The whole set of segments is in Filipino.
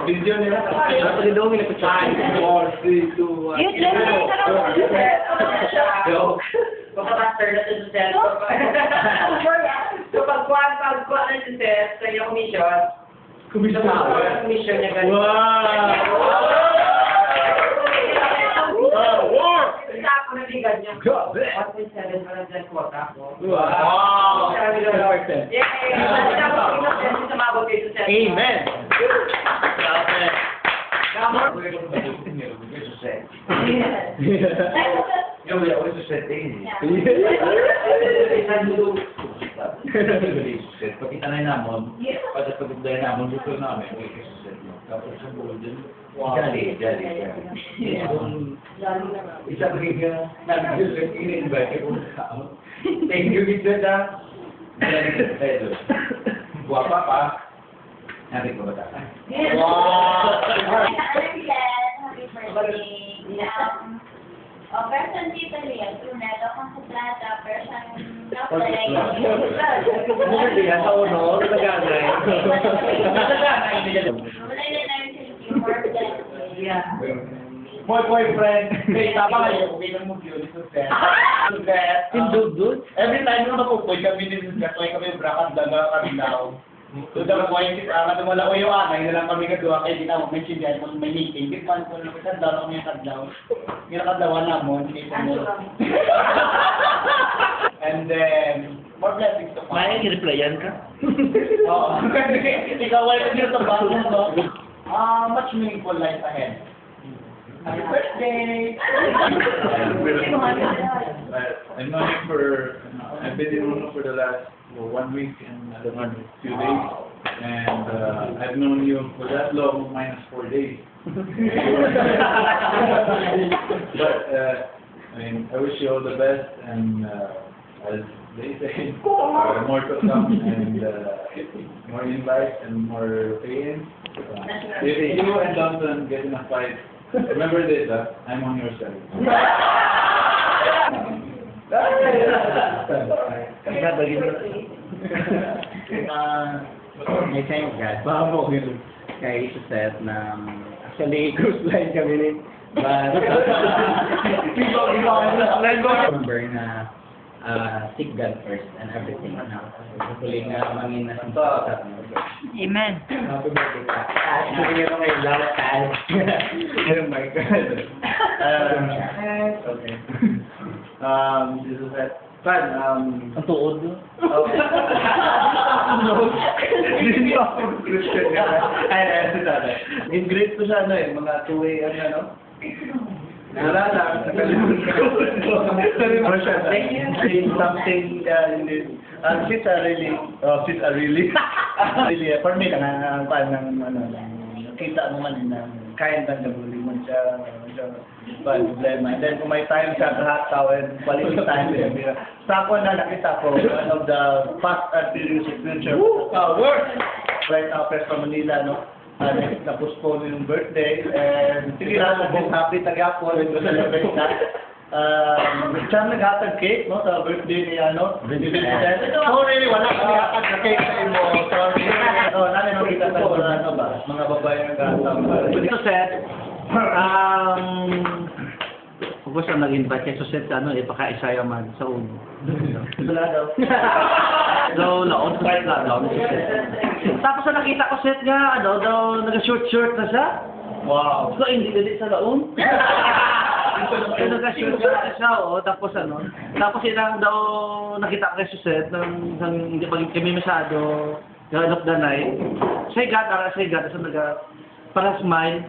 Video nila. Pagdidawin na po siya. 4, 3, 2, 1. Yun, yan. Joke. Kapag-master na ito sa set. Kapag kuha na ito set, sa iyong commission, commission niya ganun. Isa ako nabigad niya. 1.7 para dyan quota ko. Wow! Yay! Sumabot kayo sa set. Amen! Yo voy a ver su setting. Pakita na namon, pagkat pagkudaya namon, dito namin, may set mo. Tapos sa golden, jolly. Isa pa rin ka, nag-set, in-invite ko sa ako. Thank you, Victor, ha? Guwapa pa. Happy ko ba ta? Wow! Happy birthday. Person dito niya, Brunello Concentrata, person Napolay. Hindi ka sa uno, nagagay. Wala na namin sa more blessed. Yeah. Boyfriend, may tama kayo, okay lang mo yun, ito set. Tindugdud? Every time na mapupoy kami din sa kami kami brakat daga kami daw. So dapat ko yung kita, wala ko yung anay na lang kami kadua kay kita mo mention diyan kung may meeting, di man ko lang kita daw kami kadlaw. Ginakadlawan na mo, and then more blessings to come. May i-replyan ka? Oo. Ikaw ay dito sa bago no. Much meaningful life ahead. Happy birthday! I've been in Uno for the last 1 week and a few days, and I've known you for that long, minus 4 days. But I mean, I wish you all the best, and as they say, more to come, and more invites and more pay-ins. If you and Johnson get in a fight, remember this, I'm on your side. May thank God. Babo kay Suset na actually cruise line kami rin. But remember na seek God first and everything. Hopefully nga mangin na sa Amen. Happy birthday ka. Hindi nyo kayo love ka. Oh my God. Okay. This is that. Pan, ang tuod. Hindi ako Christian ka. Ay, in-grade ko siya, mga 2 a.m. ano? Wala lang, nakalimutan ko. Ano siya, saying something, she's a really, really, for me lang, parang, kita mo man na kind ng gabuli mo siya, problema. And then kung may time siya, lahat tawid, quality time. Sa ako na nakita ko, one of the past and future work right now, Presto Manila, no? Na-postpone yung birthday, and sige na, happy tagapon, and celebrate na. Siyang naghatag cake, no, sa birthday ni, so really, wala kami hatag na cake sa imo. Sorry. Namin makita sa mga babae ng gatang. Ito set, kung siya nag-invite kay Suset sa ipaka-isaya man sa uno. Wala daw. So, naon sa set lang daw. Tapos na nakita ko set nga, daw nag-short na siya. Wow. So, hindi sa laon. So, nag-short na siya, tapos tapos ilang daw nakita ko kay Suset, hindi pa kami masyado, God of the night. Say God, so para smile.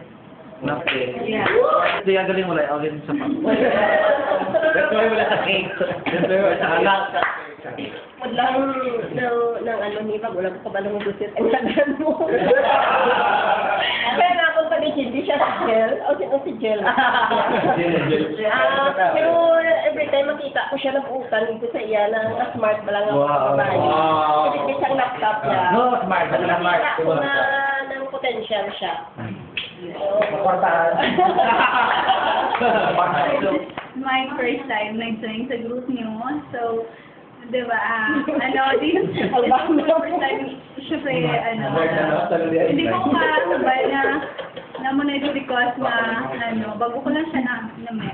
Okay. Hindi, galing wala. Ako din sa pang. That's why wala sa cake. That's why wala sa cake. Madlang ng ni Pag, wala ko pa ba nung gusit ang lagan mo. Kaya napunta ni Jill, di siya si Jill. O si Jill. Pero every time makita ko siya nabuutan dito sa iya na smart ba lang ako sa bahay. Kasi siyang laptop niya. No, smart. Nakita ko na ng potential siya. My first time nag-join sa group niyo. So, di ba, first time, syempre, hindi ko was na, bago ko lang siya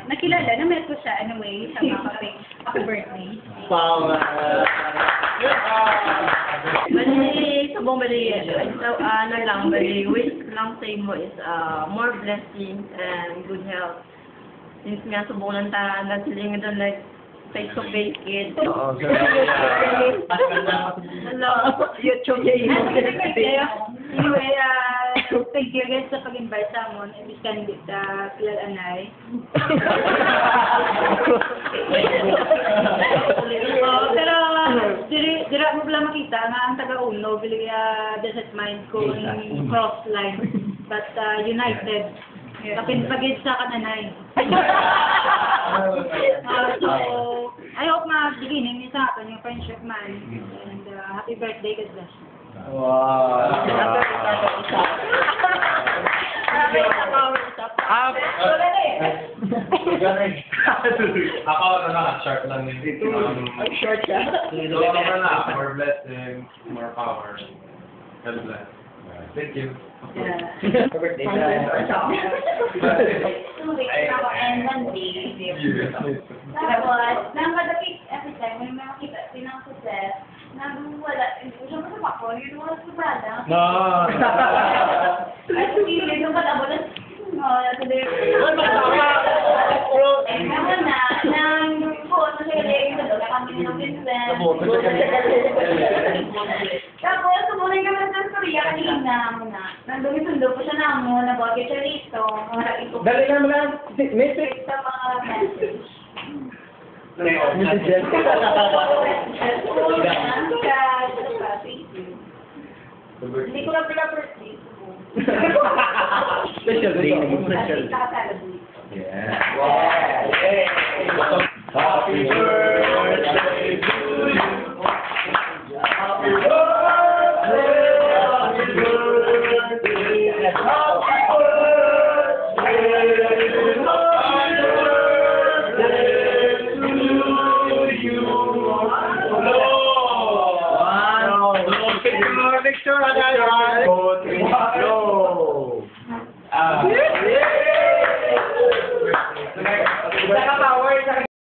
nakilala, na-met ko siya anyway, sa mga happy birthday. Wow. Bali, subong bali, bali, wish lang sa imo is more blessings and good health. Since nga subong lang ta, nagsiling doon like face-to-face kid. Oo, sir. Hello, YouTube niya Anyway, thank you guys sa pag-invite sa amon. Ibig ka hindi sa kilalanay. Pero, dira mo pala makita nga ang taga-uno, bilig desert mind ko in cross line. But united. Kapin pagid sa kananay. So, I hope beginning ni sa akin yung friendship man. And happy birthday, God bless you. Wow. Ako, short lang yun. Short siya. More blessings, more power. God bless. Thank you. Birthday And Monday, tapos, nakakadapit every time, may makita sinang success, wala, siya mo sa pako, yun wala sa brada. No. Ay, hindi, nung kalabo na, today. Eh, naman na, nang po, sa siya sa doon, kami ng Vincent. Tapos, sumunay kami sa Korea, kanina mo na. Nandun sundo po siya na mo, nabagay siya rito. Dali na mga message. Sa mga message. Message. Hindi ko lang pina-birthday. Special day, naging special day. Yeah. Happy birthday to you. Happy birthday. Happy birthday. Happy Picture,